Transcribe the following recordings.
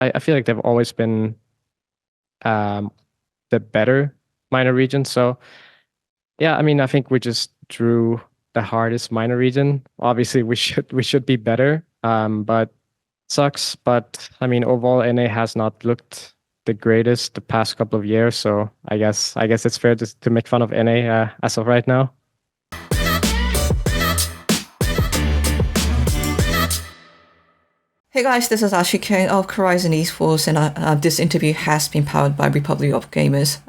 I feel like they've always been um, the better minor region. So yeah, I mean, I think we just drew the hardest minor region. Obviously, we should be better, but sucks. But I mean, overall, NA has not looked the greatest the past couple of years. So I guess it's fair to make fun of NA as of right now. Hey guys, this is Kang of Horizon Esports, and this interview has been powered by Republic of Gamers,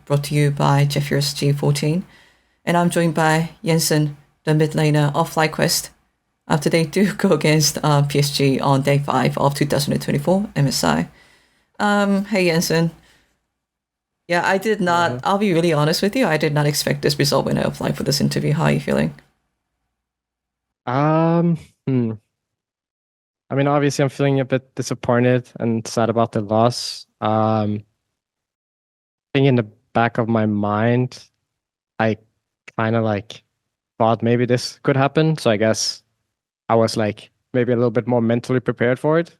brought to you by Jeffers G14. And I'm joined by Jensen, the mid laner of FlyQuest. Today do go against PSG on day 5 of 2024 MSI. Hey Jensen. Yeah, I did not, Yeah. I'll be really honest with you, I did not expect this result when I applied for this interview. How are you feeling? Um. Hmm. I mean, obviously, I'm feeling a bit disappointed and sad about the loss. I think in the back of my mind, I kind of like thought maybe this could happen. So I guess I was like maybe a little bit more mentally prepared for it.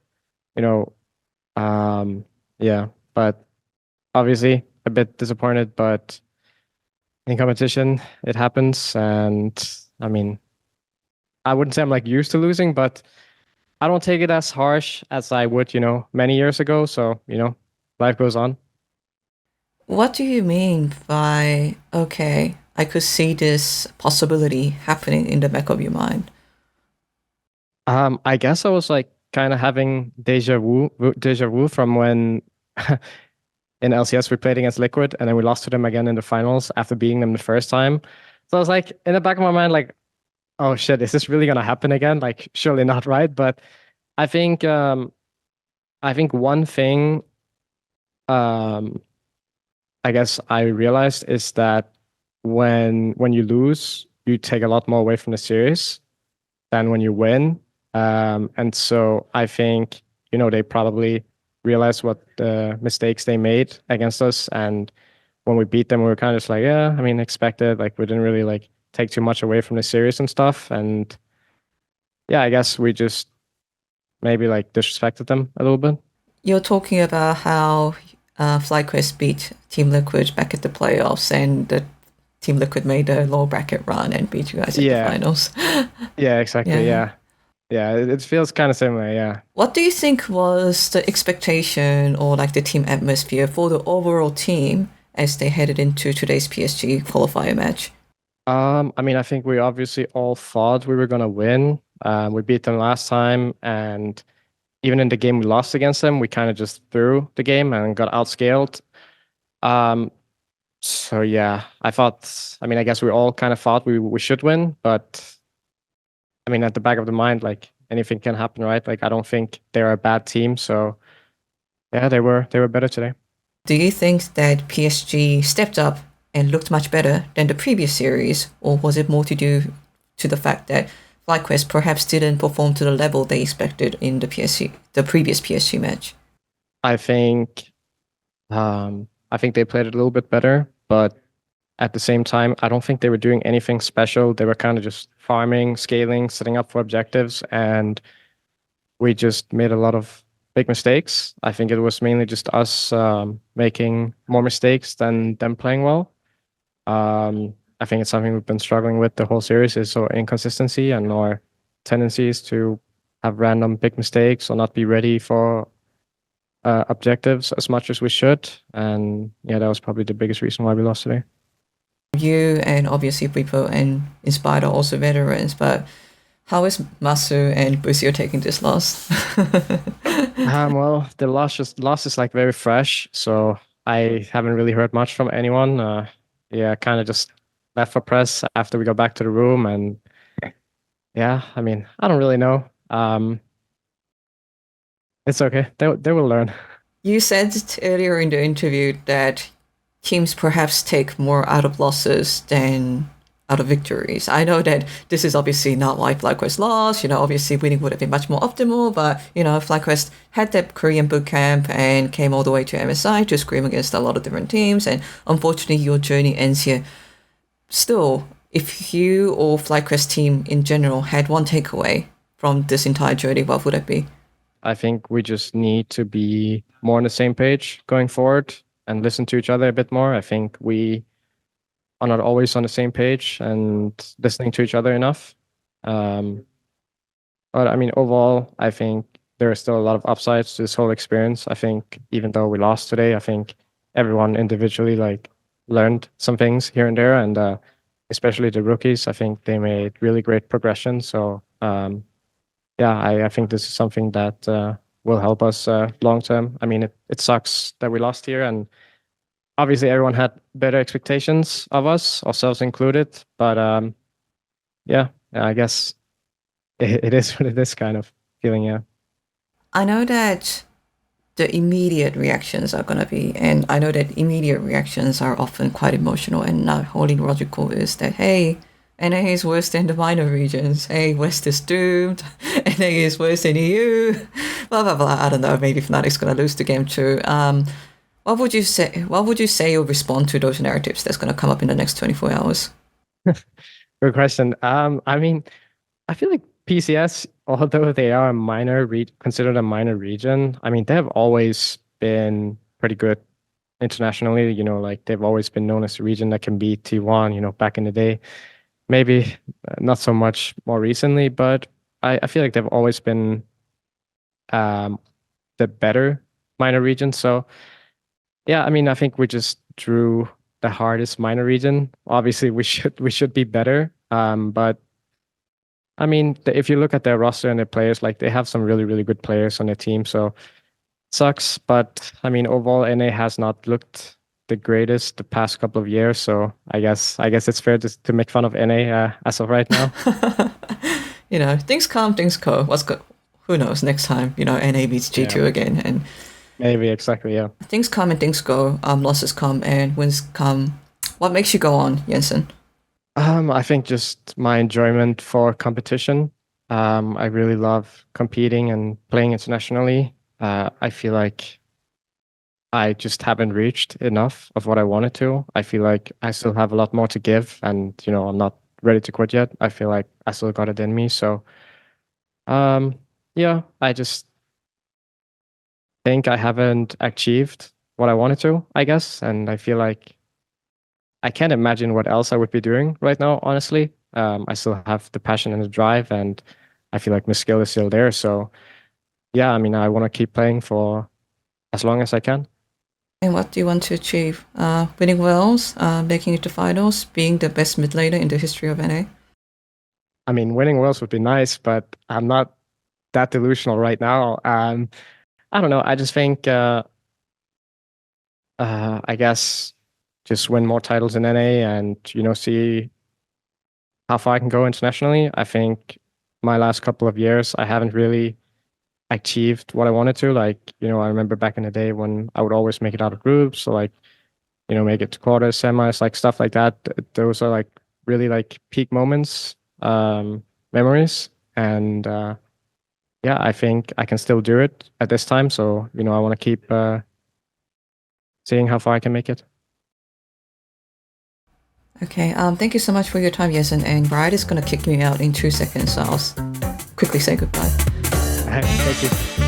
You know, um, yeah. But obviously, a bit disappointed. But in competition, it happens. And I mean, I wouldn't say I'm like used to losing, but I don't take it as harsh as I would, many years ago. So, life goes on. What do you mean by, okay, I could see this possibility happening in the back of your mind? I guess I was like kind of having deja vu from when in LCS we played against Liquid and then we lost to them again in the finals after beating them the first time. So I was like in the back of my mind, like, oh shit, is this really gonna happen again? Like, surely not, right? But I think I think one thing um I guess I realized is that when you lose, you take a lot more away from the series than when you win. And so I think, they probably realized what the mistakes they made against us. And when we beat them, we were kind of just like, yeah, I mean, expected. Like we didn't really like take too much away from the series and stuff. And yeah, I guess we just maybe like disrespected them a little bit. You're talking about how FlyQuest beat Team Liquid back at the playoffs, and the Team Liquid made a low bracket run and beat you guys at the Yeah, finals. yeah, exactly. Yeah. Yeah. Yeah, it feels kind of similar. Yeah. What do you think was the expectation or like the team atmosphere for the overall team as they headed into today's PSG qualifier match? I mean, I think we obviously all thought we were gonna win. We beat them last time, and even in the game we lost against them, we kind of just threw the game and got outscaled. Um, so yeah, I thought. I mean, I guess we all kind of thought we should win, but I mean, at the back of the mind, like anything can happen, right? Like I don't think they're a bad team, so yeah, they were better today. Do you think that PSG stepped up and looked much better than the previous series, or was it more to do to the fact that FlyQuest perhaps didn't perform to the level they expected in the previous PSG match? I think I think they played it a little bit better, but at the same time, I don't think they were doing anything special. They were kind of just farming, scaling, setting up for objectives, and we just made a lot of big mistakes. I think it was mainly just us making more mistakes than them playing well. I think it's something we've been struggling with the whole series is our inconsistency and our tendencies to have random big mistakes or not be ready for objectives as much as we should. And yeah, that was probably the biggest reason why we lost today. You and obviously Repo and Inspired are also veterans, but how is Masu and Busio taking this loss? Well, the loss is like very fresh, so I haven't really heard much from anyone. Yeah, kind of just left for press after we got back to the room, and yeah, I mean, I don't really know. It's okay. They will learn. You said earlier in the interview that teams perhaps take more out of losses than out of victories. I know that this is obviously not like FlyQuest loss, obviously winning would have been much more optimal, but, FlyQuest had that Korean boot camp and came all the way to MSI to scream against a lot of different teams, and unfortunately your journey ends here. Still, if you or FlyQuest team in general had one takeaway from this entire journey, what would it be? I think we just need to be more on the same page going forward and listen to each other a bit more. I think we are not always on the same page and listening to each other enough. But I mean, overall, I think there are still a lot of upsides to this whole experience. I think even though we lost today, I think everyone individually like learned some things here and there, and especially the rookies, I think they made really great progression. So yeah, I think this is something that will help us long term. I mean, it sucks that we lost here, and obviously everyone had better expectations of us, ourselves included. But yeah, I guess it is what it is, kind of feeling. Yeah. I know that the immediate reactions are going to be, and I know that immediate reactions are often quite emotional and not wholly logical, is that, hey, NA is worse than the minor regions. Hey, West is doomed. NA is worse than EU. Blah, blah, blah. I don't know. Maybe Fnatic's going to lose the game too. What would you say? What would you say you'll respond to those narratives that's going to come up in the next 24 hours? Good question. I mean, I feel like PCS, although they are a considered a minor region, I mean, they have always been pretty good internationally. You know, like they've always been known as a region that can beat T1, you know, back in the day. Maybe not so much more recently, but I feel like they've always been the better minor region. So yeah, I mean, I think we just drew the hardest minor region. Obviously, we should be better. But I mean, if you look at their roster and their players, like they have some really, really good players on their team. So sucks, but I mean, overall, NA has not looked the greatest the past couple of years. So I guess it's fair to make fun of NA as of right now. You know, things come, things go. Who knows? Next time, you know, NA beats G2 again, and Maybe exactly, yeah. things come and things go. Losses come and wins come. What makes you go on, Jensen? I think just my enjoyment for competition. I really love competing and playing internationally. I feel like I just haven't reached enough of what I wanted to. I feel like I still have a lot more to give, and you know, I'm not ready to quit yet. I feel like I still got it in me. So, yeah, I just think I haven't achieved what I wanted to, I guess, and I feel like I can't imagine what else I would be doing right now, honestly. I still have the passion and the drive, and I feel like my skill is still there. So, yeah, I mean, I want to keep playing for as long as I can. And what do you want to achieve? Winning Worlds, making it to finals, being the best mid laner in the history of NA? I mean, winning Worlds would be nice, but I'm not that delusional right now. I don't know. I just think, I guess, just win more titles in NA and, you know, see how far I can go internationally. I think my last couple of years, I haven't really achieved what I wanted to. Like, you know, I remember back in the day when I would always make it out of groups, so like, you know, make it to quarters, semis, like stuff like that. Those are like really like peak moments, memories. And yeah, I think I can still do it at this time. So, you know, I want to keep seeing how far I can make it. Okay, thank you so much for your time, Jensen. And Riot is going to kick me out in 2 seconds, so I'll quickly say goodbye. Thank you.